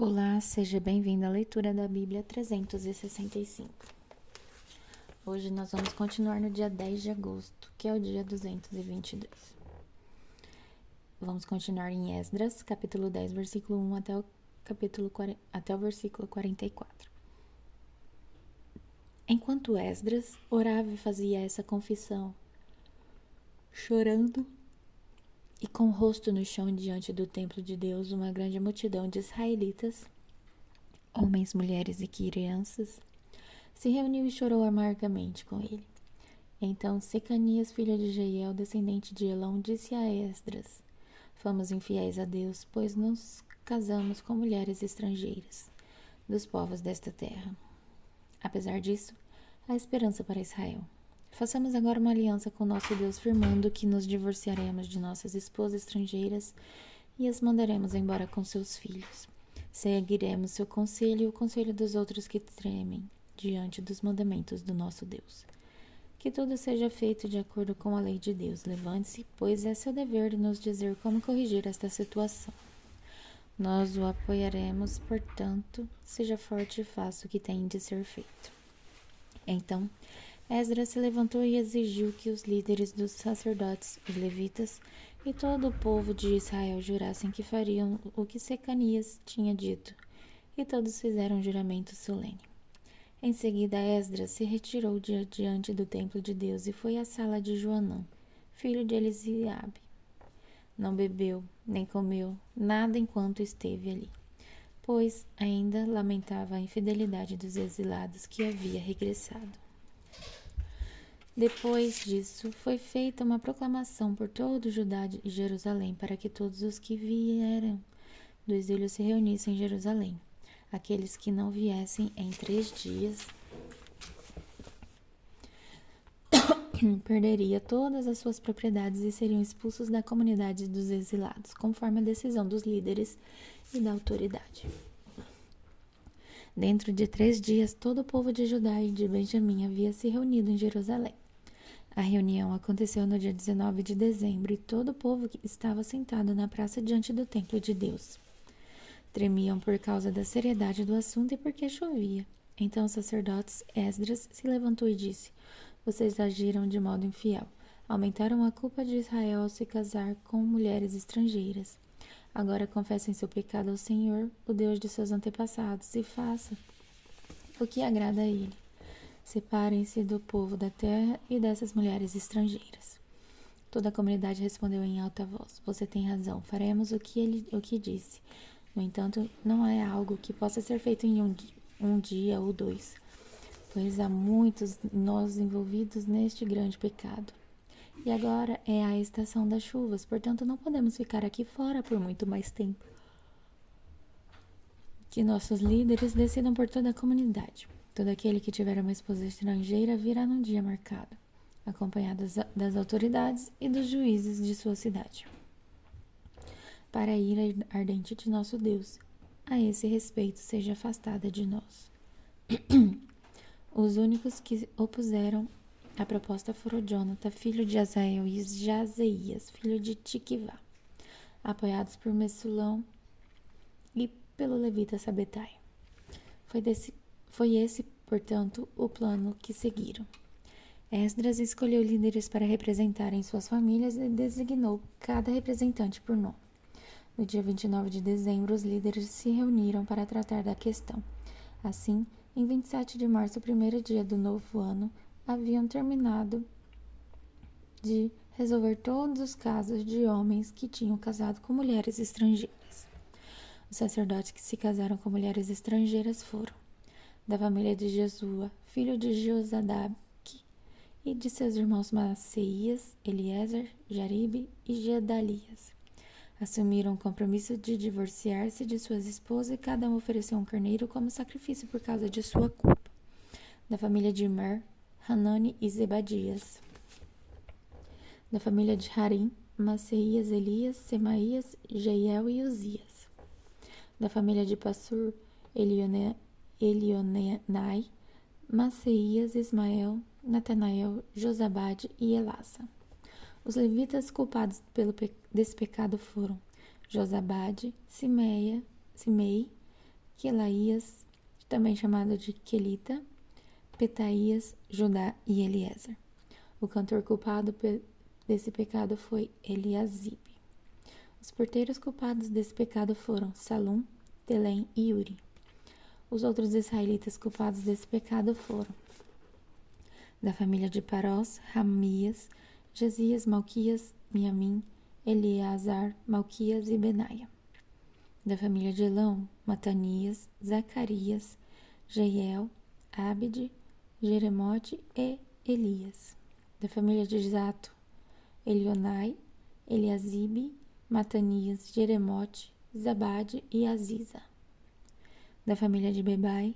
Olá, seja bem-vindo à leitura da Bíblia 365. Hoje nós vamos continuar no dia 10 de agosto, que é o dia 222. Vamos continuar em Esdras, capítulo 10, versículo 1 até o versículo 44. Enquanto Esdras orava e fazia essa confissão, chorando e com o rosto no chão diante do templo de Deus, uma grande multidão de israelitas, homens, mulheres e crianças, se reuniu e chorou amargamente com ele. Então Secanias, filho de Jeiel, descendente de Elão, disse a Esdras: Fomos infiéis a Deus, pois nos casamos com mulheres estrangeiras dos povos desta terra. Apesar disso, há esperança para Israel. Façamos agora uma aliança com nosso Deus, firmando que nos divorciaremos de nossas esposas estrangeiras e as mandaremos embora com seus filhos. Seguiremos seu conselho e o conselho dos outros que tremem diante dos mandamentos do nosso Deus. Que tudo seja feito de acordo com a lei de Deus. Levante-se, pois é seu dever de nos dizer como corrigir esta situação. Nós o apoiaremos, portanto, seja forte e faça o que tem de ser feito. Então, Esdras se levantou e exigiu que os líderes dos sacerdotes, os levitas e todo o povo de Israel jurassem que fariam o que Secanias tinha dito, e todos fizeram um juramento solene. Em seguida, Esdras se retirou diante do templo de Deus e foi à sala de Joanã, filho de Elisiabe. Não bebeu, nem comeu, nada enquanto esteve ali, pois ainda lamentava a infidelidade dos exilados que havia regressado. Depois disso, foi feita uma proclamação por todo Judá e Jerusalém para que todos os que vieram do exílio se reunissem em Jerusalém. Aqueles que não viessem em 3 dias perderia todas as suas propriedades e seriam expulsos da comunidade dos exilados, conforme a decisão dos líderes e da autoridade. Dentro de 3 dias, todo o povo de Judá e de Benjamim havia se reunido em Jerusalém. A reunião aconteceu no dia 19 de dezembro e todo o povo estava sentado na praça diante do templo de Deus. Tremiam por causa da seriedade do assunto e porque chovia. Então os sacerdotes Esdras se levantou e disse: Vocês agiram de modo infiel. Aumentaram a culpa de Israel ao se casar com mulheres estrangeiras. Agora confessem seu pecado ao Senhor, o Deus de seus antepassados, e façam o que agrada a Ele. Separem-se do povo da terra e dessas mulheres estrangeiras. Toda a comunidade respondeu em alta voz: Você tem razão, faremos o que disse. No entanto, não é algo que possa ser feito em um dia ou 2, pois há muitos nós envolvidos neste grande pecado. E agora é a estação das chuvas, portanto não podemos ficar aqui fora por muito mais tempo. Que nossos líderes decidam por toda a comunidade. Todo aquele que tiver uma esposa estrangeira virá num dia marcado, acompanhado das autoridades e dos juízes de sua cidade, para a ira ardente de nosso Deus. A esse respeito seja afastada de nós. Os únicos que opuseram a proposta foram Jonatã, filho de Azael, e Jazeias, filho de Tiquivá, apoiados por Messulão e pelo levita Sabetai. Foi esse, portanto, o plano que seguiram. Esdras escolheu líderes para representarem suas famílias e designou cada representante por nome. No dia 29 de dezembro, os líderes se reuniram para tratar da questão. Assim, em 27 de março, o primeiro dia do novo ano, haviam terminado de resolver todos os casos de homens que tinham casado com mulheres estrangeiras. Os sacerdotes que se casaram com mulheres estrangeiras foram da família de Jesua, filho de Josadaque, e de seus irmãos Maceias, Eliezer, Jaribe e Gedalias. Assumiram o compromisso de divorciar-se de suas esposas e cada um ofereceu um carneiro como sacrifício por causa de sua culpa. Da família de Mer, Hanani e Zebadias. Da família de Harim, Maceias, Elias, Semaías, Jeiel e Uzias. Da família de Passur, Elionenai, Maceias, Ismael, Natanael, Josabade e Elassa. Os levitas culpados desse pecado foram Josabade, Simei, Quelaías, também chamado de Quelita, Petaías, Judá e Eliezer. O cantor culpado desse pecado foi Eliasibe. Os porteiros culpados desse pecado foram Salum, Telém e Uri. Os outros israelitas culpados desse pecado foram da família de Parós, Ramias, Jesias, Malquias, Miamim, Eleazar, Malquias e Benaia. Da família de Elão, Matanias, Zacarias, Jeiel, Abide, Jeremote e Elias. Da família de Zato, Elionai, Eliasibe, Matanias, Jeremote, Zabade e Aziza. Da família de Bebai,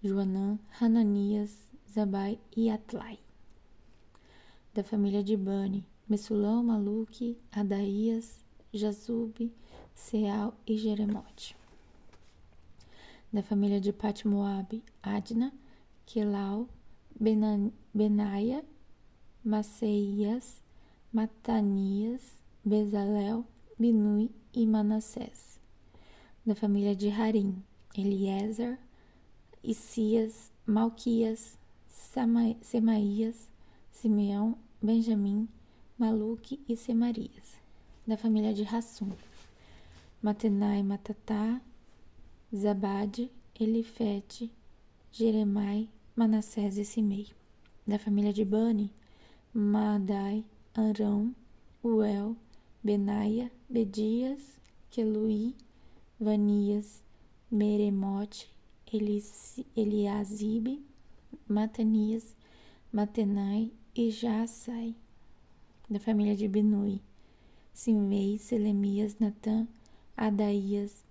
Joanã, Hananias, Zabai e Atlai. Da família de Bani, Messulão, Maluque, Adaías, Jazube, Seal e Jeremote. Da família de Patmoabe, Adna, Quelau, Benaia, Maceias, Matanias, Bezalel, Binui e Manassés. Da família de Harim, Eliezer, Isias, Malquias, Semaías, Simeão, Benjamim, Maluque e Semarias. Da família de Hassum, Matenai, Matatá, Zabade, Elifete, Jeremai, Manassés e Simei. Da família de Bani, Maadai, Arão, Uel, Benaia, Bedias, Queluí, Vanias, Meremote, Eliasibe, Matanias, Matenai e Jaasai. Da família de Binui, Simei, Selemias, Natã, Adaías,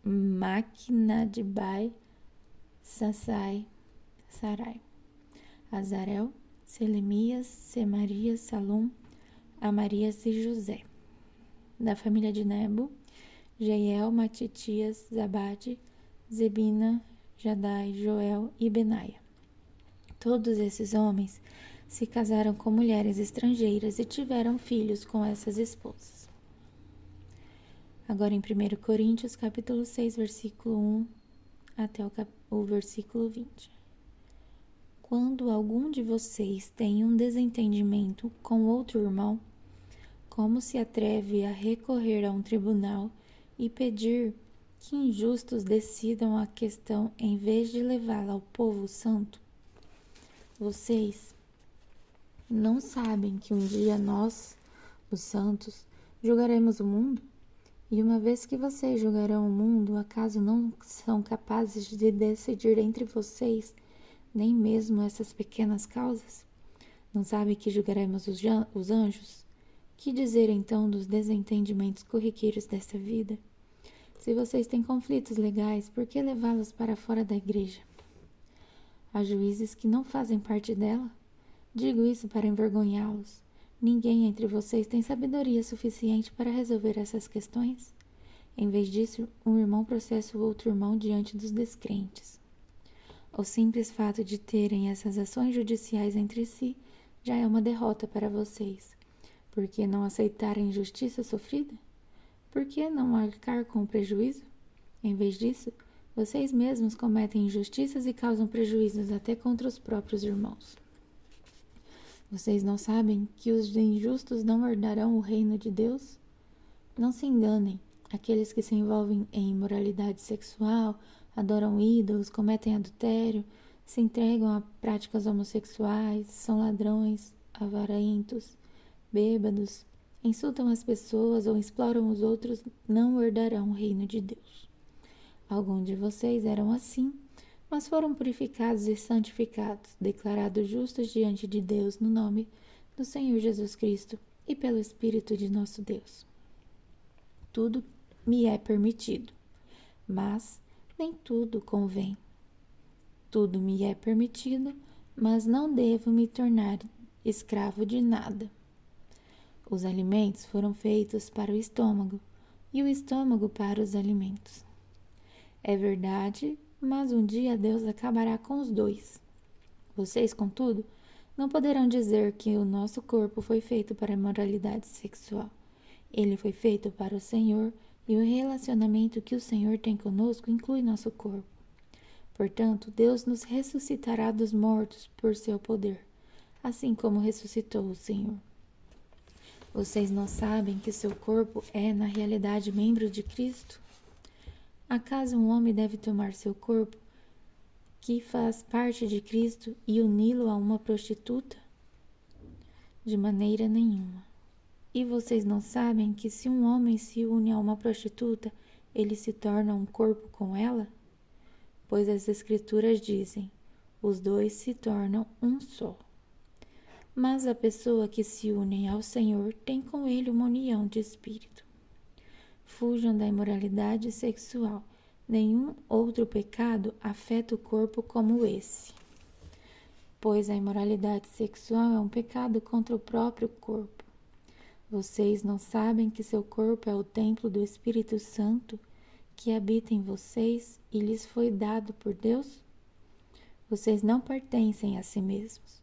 Maquinadibai, Sassai, Sarai. Azarel, Selemias, Semarias, Salum, Amarias e José. Da família de Nebo, Jeiel, Matitias, Zabade, Zebina, Jadai, Joel e Benaia. Todos esses homens se casaram com mulheres estrangeiras e tiveram filhos com essas esposas. Agora em 1 Coríntios, capítulo 6, versículo 1 até o versículo 20. Quando algum de vocês tem um desentendimento com outro irmão, como se atreve a recorrer a um tribunal e pedir que injustos decidam a questão em vez de levá-la ao povo santo? Vocês não sabem que um dia nós, os santos, julgaremos o mundo? E uma vez que vocês julgarão o mundo, acaso não são capazes de decidir entre vocês nem mesmo essas pequenas causas? Não sabem que julgaremos os anjos? Que dizer então dos desentendimentos corriqueiros desta vida? Se vocês têm conflitos legais, por que levá-los para fora da igreja? Há juízes que não fazem parte dela? Digo isso para envergonhá-los. Ninguém entre vocês tem sabedoria suficiente para resolver essas questões? Em vez disso, um irmão processa o outro irmão diante dos descrentes. O simples fato de terem essas ações judiciais entre si já é uma derrota para vocês. Por que não aceitar a injustiça sofrida? Por que não arcar com o prejuízo? Em vez disso, vocês mesmos cometem injustiças e causam prejuízos até contra os próprios irmãos. Vocês não sabem que os injustos não herdarão o reino de Deus? Não se enganem. Aqueles que se envolvem em imoralidade sexual, adoram ídolos, cometem adultério, se entregam a práticas homossexuais, são ladrões, avarentos, bêbados, insultam as pessoas ou exploram os outros, não herdarão o reino de Deus. Alguns de vocês eram assim, mas foram purificados e santificados, declarados justos diante de Deus no nome do Senhor Jesus Cristo e pelo Espírito de nosso Deus. Tudo me é permitido, mas nem tudo convém. Tudo me é permitido, mas não devo me tornar escravo de nada. Os alimentos foram feitos para o estômago, e o estômago para os alimentos. É verdade, mas um dia Deus acabará com os dois. Vocês, contudo, não poderão dizer que o nosso corpo foi feito para a imoralidade sexual. Ele foi feito para o Senhor E o relacionamento que o Senhor tem conosco inclui nosso corpo. Portanto, Deus nos ressuscitará dos mortos por seu poder, assim como ressuscitou o Senhor. Vocês não sabem que seu corpo é, na realidade, membro de Cristo? Acaso um homem deve tomar seu corpo, que faz parte de Cristo, e uni-lo a uma prostituta? De maneira nenhuma. E vocês não sabem que se um homem se une a uma prostituta, ele se torna um corpo com ela? Pois as Escrituras dizem, os dois se tornam um só. Mas a pessoa que se une ao Senhor tem com ele uma união de espírito. Fujam da imoralidade sexual. Nenhum outro pecado afeta o corpo como esse. Pois a imoralidade sexual é um pecado contra o próprio corpo. Vocês não sabem que seu corpo é o templo do Espírito Santo, que habita em vocês e lhes foi dado por Deus? Vocês não pertencem a si mesmos,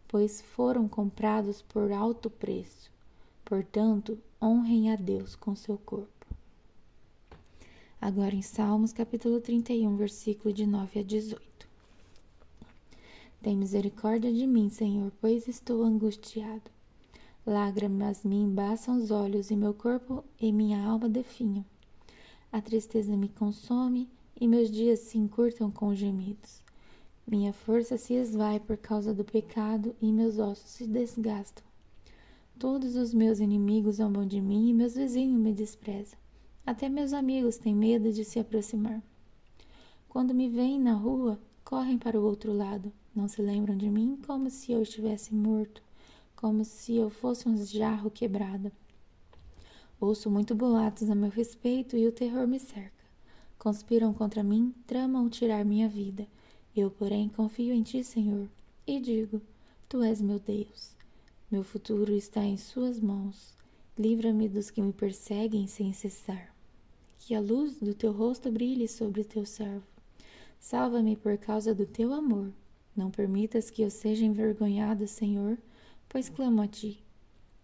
pois foram comprados por alto preço. Portanto, honrem a Deus com seu corpo. Agora em Salmos, capítulo 31, versículo de 9 a 18. Tem misericórdia de mim, Senhor, pois estou angustiado. Lágrimas me embaçam os olhos e meu corpo e minha alma definham. A tristeza me consome e meus dias se encurtam com gemidos. Minha força se esvai por causa do pecado e meus ossos se desgastam. Todos os meus inimigos zombam de mim e meus vizinhos me desprezam. Até meus amigos têm medo de se aproximar. Quando me veem na rua, correm para o outro lado. Não se lembram de mim como se eu estivesse morto, como se eu fosse um jarro quebrado. Ouço muito boatos a meu respeito e o terror me cerca. Conspiram contra mim, tramam tirar minha vida. Eu, porém, confio em ti, Senhor, e digo, tu és meu Deus. Meu futuro está em suas mãos. Livra-me dos que me perseguem sem cessar. Que a luz do teu rosto brilhe sobre o teu servo. Salva-me por causa do teu amor. Não permitas que eu seja envergonhado, Senhor, pois clamo a ti.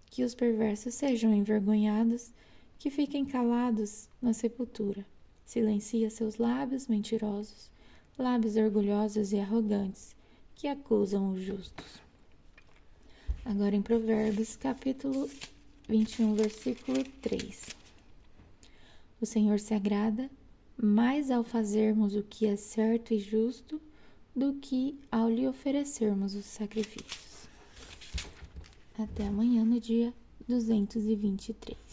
Que os perversos sejam envergonhados, que fiquem calados na sepultura. Silencia seus lábios mentirosos, lábios orgulhosos e arrogantes, que acusam os justos. Agora em Provérbios, capítulo 21, versículo 3. O Senhor se agrada mais ao fazermos o que é certo e justo do que ao lhe oferecermos os sacrifícios. Até amanhã no dia 223.